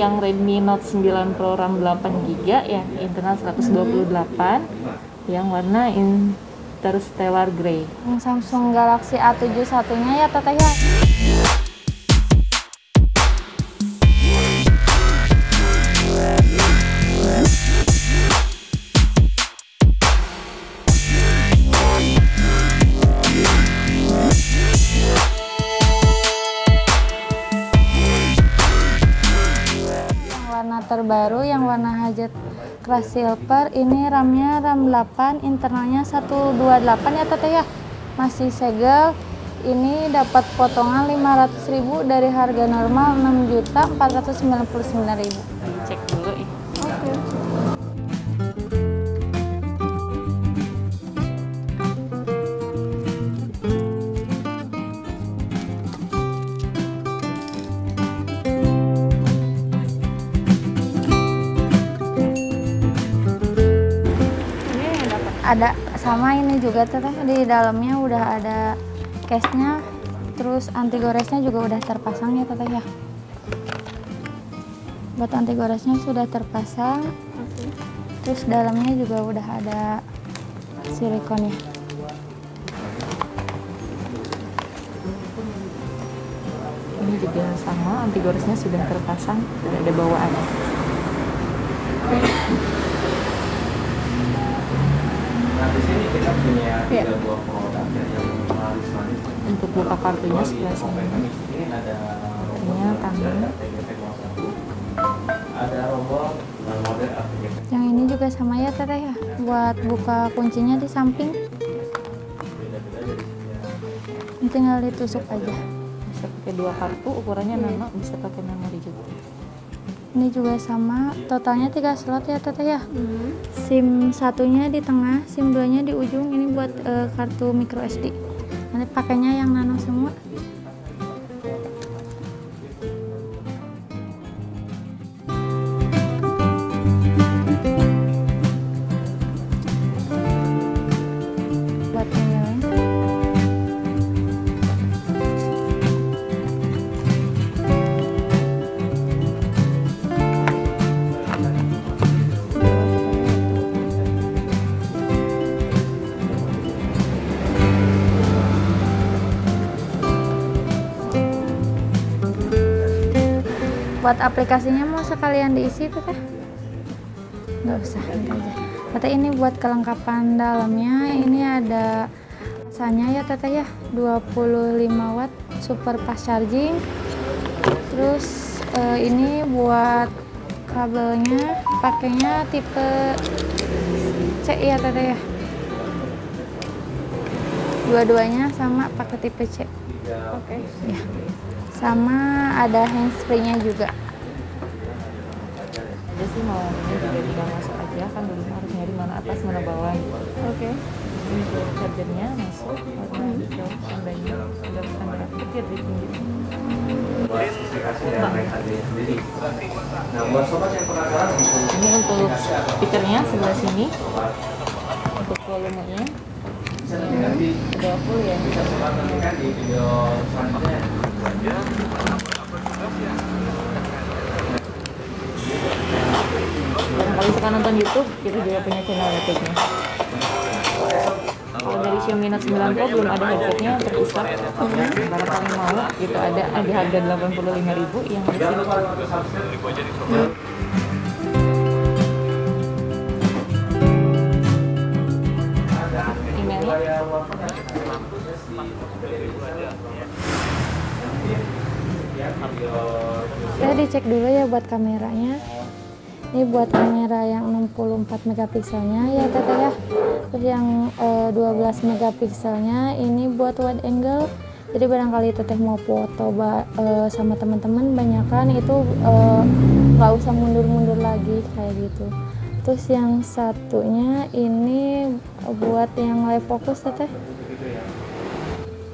yang Redmi Note 9 Pro RAM 8GB ya, internal 128, yang warna Interstellar Grey. Samsung Galaxy A7 satunya ya teteh ya. Terbaru yang warna hijau Crush Silver, ini RAM-nya RAM 8, internalnya 128 ya teteh ya. Masih segel. Ini dapat potongan 500.000 dari harga normal 6.499.000. Cek dulu ya. Oke. Ada sama ini juga teteh, di dalamnya udah ada case-nya, terus anti goresnya juga udah terpasang ya teteh ya. Buat anti goresnya sudah terpasang. Terus dalamnya juga udah ada silikonnya. Ini juga sama, anti goresnya sudah terpasang, sudah ada bawaannya. Nah, di sini kita punya tiga buah produk yang manis-manis. Untuk buka kartunya sebelah sini. Ini ada Ini tangan. Ada robot dan model aplikasi. Yang ini juga sama ya teteh ya. Buat buka kuncinya di samping. Ini tinggal ditusuk aja. Bisa pakai 2 kartu, ukurannya nano, bisa pakai memori juga. Ini juga sama, totalnya 3 slot ya teteh ya. SIM satunya di tengah, SIM 2-nya di ujung. Ini buat kartu micro SD. Nanti pakainya yang nano semua. Buat emailnya. Buat aplikasinya mau sekalian diisi tuh teh? Nggak usah, ini aja. Teteh ini buat kelengkapan dalamnya, ini ada rasanya ya teteh ya, 25 watt super fast charging. Terus ini buat kabelnya, pakainya tipe C ya teteh ya. Dua-duanya sama pakai tipe C. Oke. Ya. Sama ada handsfree-nya juga. Jadi sih mau ini juga tinggal masuk aja, kan dulu harus nyari mana atas mana bawah gitu. Oke. Ini untuk chargernya masuk, warna hijau tandanya sudah tanda petir di pinggir. Spesifikasi dan naik harganya sendiri. Nah, buat sobat yang penasaran, Ini untuk speakernya sebelah sini, untuk volumenya bisa nanti 20 ya. bisa sobat nantikan di video selanjutnya. Barangkali suka nonton YouTube, kita juga punya channel YouTube-nya. Kalau dari Xiaomi Note 9 Pro belum ada headsetnya terpisah. Barangkali mau, itu ada di harga 85.000 yang di sini. Emailnya Saya dicek dulu ya buat kameranya. Ini buat kamera yang 64 megapikselnya ya teteh ya. Terus yang 12 megapikselnya ini buat wide angle. Jadi barangkali teteh mau foto sama teman-teman banyakan itu nggak usah mundur-mundur lagi kayak gitu. Terus yang satunya ini buat yang live focus teteh.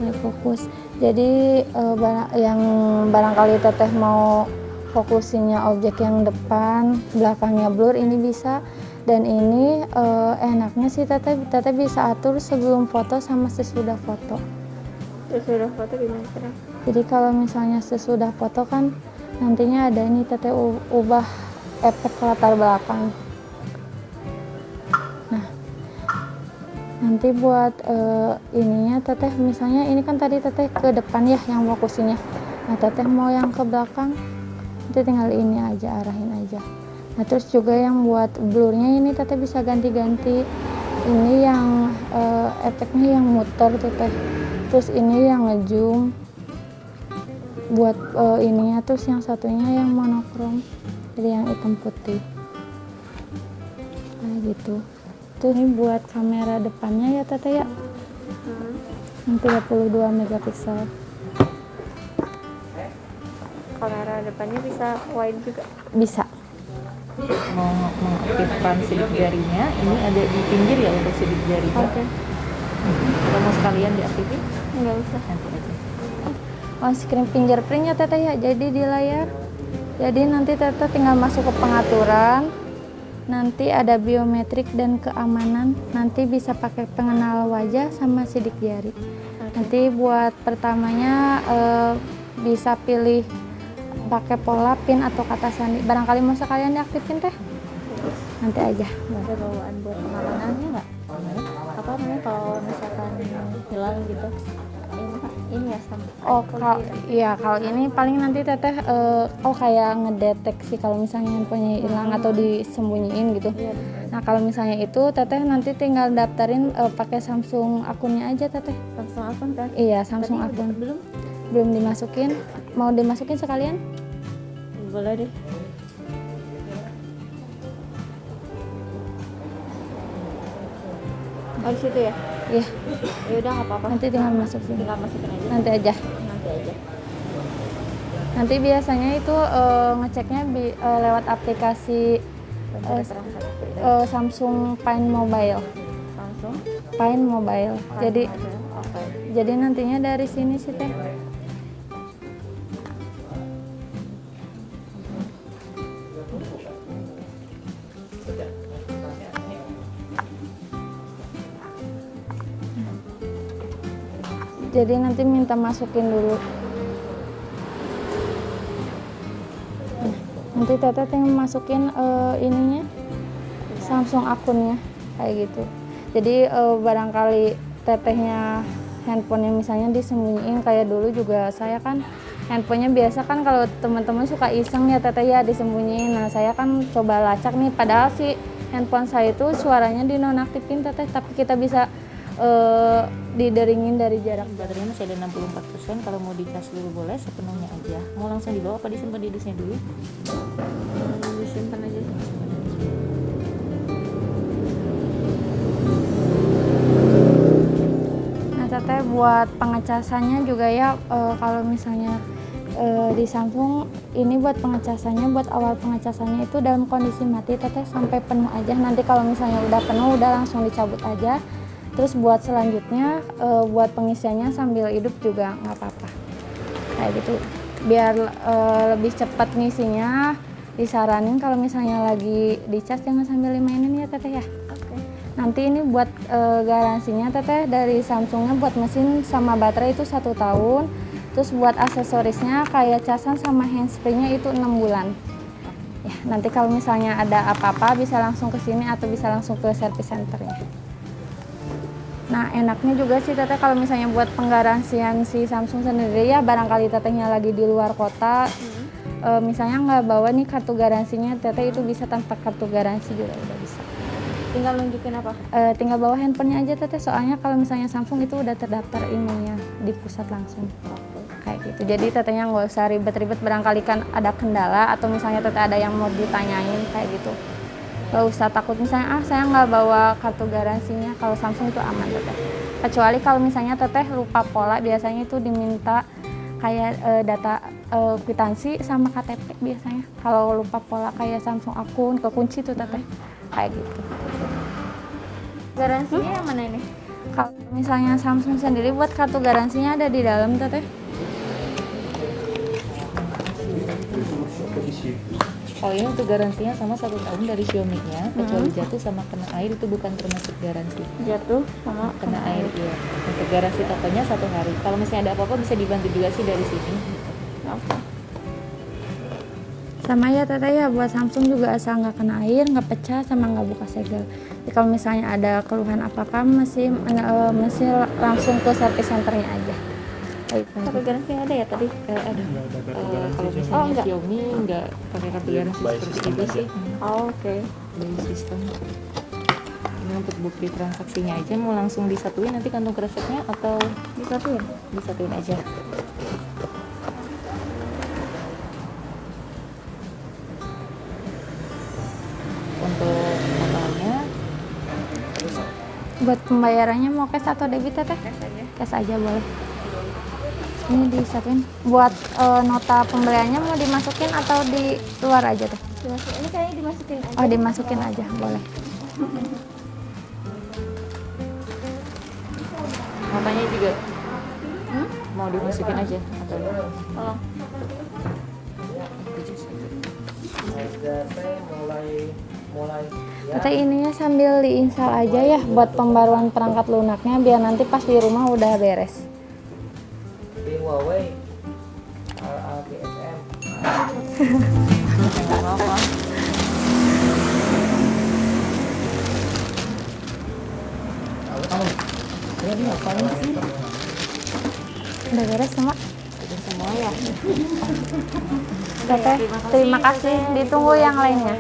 Live focus. Jadi yang barangkali teteh mau fokusinnya objek yang depan, belakangnya blur, ini bisa. Dan ini enaknya sih teteh bisa atur sebelum foto sama sesudah foto. Sesudah foto gimana kira? Jadi kalau misalnya sesudah foto kan nantinya ada ini teteh ubah efek latar belakang. Nah, nanti buat ininya teteh misalnya ini kan tadi teteh ke depan ya yang fokusnya. Nah, teteh mau yang ke belakang, nanti tinggal ini aja, arahin aja. Nah, terus juga yang buat blurnya ini teteh bisa ganti-ganti. Ini yang efeknya yang muter teteh. Terus ini yang ngezoom. Buat ininya, terus yang satunya yang monokrom. Jadi yang hitam putih. Nah, gitu. Tuh ini buat kamera depannya ya teteh ya. Yang 32 megapiksel. Kamera depannya bisa wide juga. Bisa. Mau mengaktifkan sidik jarinya, ini ada di pinggir ya untuk sidik jari. Oke. Kalau mau sekalian diaktifin, Nggak usah. nanti aja. Oh, screen fingerprintnya teteh ya, jadi di layar. Jadi nanti teteh tinggal masuk ke pengaturan. Nanti ada biometrik dan keamanan. Nanti bisa pakai pengenal wajah sama sidik jari. Nanti buat pertamanya bisa pilih pakai pola pin atau kata sandi. Barangkali mau sekalian diaktifin teh. Nanti aja. Ada bawaan buat pengamanannya nggak? Apa namanya kalau misalkan hilang gitu? Ini ya sama. Oh, kalau ini paling nanti teteh kayak ngedeteksi kalau misalnya handphonenya hilang atau disembunyiin gitu. Iya. Nah, kalau misalnya itu teteh nanti tinggal daftarin pakai Samsung akunnya aja teteh. Langsung akun kan? Iya, Samsung Tadi akun. belum? Belum dimasukin. Mau dimasukin sekalian? Boleh deh. Oh, di situ ya? Iya, Ya udah nggak apa-apa. nanti tinggal masukin. Tinggal masukin aja. Nanti aja. Nanti aja. Nanti biasanya itu ngeceknya lewat aplikasi Samsung Pine Mobile. Langsung. Pine Mobile. Jadi Oke. jadi nantinya dari sini sih teh. Jadi nanti minta masukin dulu. Nah, nanti teteh tinggal masukin ininya Samsung akunnya kayak gitu. Jadi barangkali tetehnya handphonenya misalnya disembunyiin kayak dulu juga saya kan handphonenya biasa kan kalau teman-teman suka iseng ya teteh ya disembunyiin. Nah, saya kan coba lacak nih padahal sih handphone saya itu suaranya dinonaktifin teteh, tapi kita bisa dideringin dari jarak. Baterainya masih ada 64%, kalau mau dicas dulu boleh, sepenuhnya aja. Mau langsung dibawa apa disimpan di disnya dulu? Disimpan aja. Nah, teteh buat pengecasannya juga ya kalau misalnya di Samsung ini buat pengecasannya, buat awal pengecasannya itu dalam kondisi mati teteh sampai penuh aja. Nanti kalau misalnya udah penuh udah langsung dicabut aja. Terus buat selanjutnya buat pengisiannya sambil hidup juga nggak apa-apa kayak gitu, biar lebih cepat ngisinya. Disaranin kalau misalnya lagi dicas jangan sambil dimainin ya teteh ya. Oke. Nanti ini buat garansinya teteh dari Samsungnya buat mesin sama baterai itu 1 tahun. Terus buat aksesorisnya kayak casan sama handsfree-nya itu 6 bulan ya. Nanti kalau misalnya ada apa-apa bisa langsung ke sini atau bisa langsung ke service centernya. Nah, enaknya juga sih teteh kalau misalnya buat penggaransian si Samsung sendiri ya, barangkali tetehnya lagi di luar kota, misalnya nggak bawa nih kartu garansinya, teteh itu bisa tanpa kartu garansi juga udah bisa. Tinggal nunjukin apa? Tinggal bawa handphonenya aja teteh, soalnya kalau misalnya Samsung itu udah terdaftar emailnya di pusat langsung. Kayak gitu. Jadi tetehnya nggak usah ribet-ribet, barangkali kan ada kendala atau misalnya teteh ada yang mau ditanyain kayak gitu. Gak usah takut misalnya saya nggak bawa kartu garansinya. Kalau Samsung itu aman teteh, kecuali kalau misalnya teteh lupa pola, biasanya itu diminta kayak data kwitansi sama KTP biasanya. Kalau lupa pola kayak Samsung akun kekunci tuh teteh kayak gitu. Garansinya yang mana ini? Kalau misalnya Samsung sendiri buat kartu garansinya ada di dalam teteh. Kalau ini untuk garansinya sama 1 tahun dari Xiaomi-nya, kecuali jatuh sama kena air itu bukan termasuk garansi. Jatuh sama Kena air ya. Untuk garansi tokonya 1 hari. Kalau misalnya ada apa-apa bisa dibantu juga sih dari sini. Oke. Sama ya teteh ya, buat Samsung juga asal nggak kena air, nggak pecah, sama nggak buka segel. Jadi kalau misalnya ada keluhan apakah masih langsung ke service centernya aja. Kartu garansi ada ya tadi? Ada. Kalau misalnya Oh, enggak. Xiaomi nggak pakai kartu garansi seperti itu sih. Oh, oke. Dari sistem. Ini untuk bukti transaksinya aja, mau langsung disatuin nanti kantong kreseknya atau Disatuin. disatuin aja. Untuk totalnya Buat pembayarannya mau cash atau debit teteh? Cash aja. Cash aja boleh. Ini disatuin. Buat nota pembeliannya mau dimasukin atau di luar aja teh? Dimasukin. Ini kayaknya dimasukin aja. Oh dimasukin aja boleh. notanya juga mau dimasukin aja atau Oh. mulai Teteh ininya sambil diinstal aja ya buat pembaruan perangkat lunaknya biar nanti pas di rumah udah beres. di Huawei RAGSM. nggak apa-apa. Ini ngapain sih? Udah beres semua. Udah semua ya. Teteh, terima kasih. Ditunggu yang lainnya.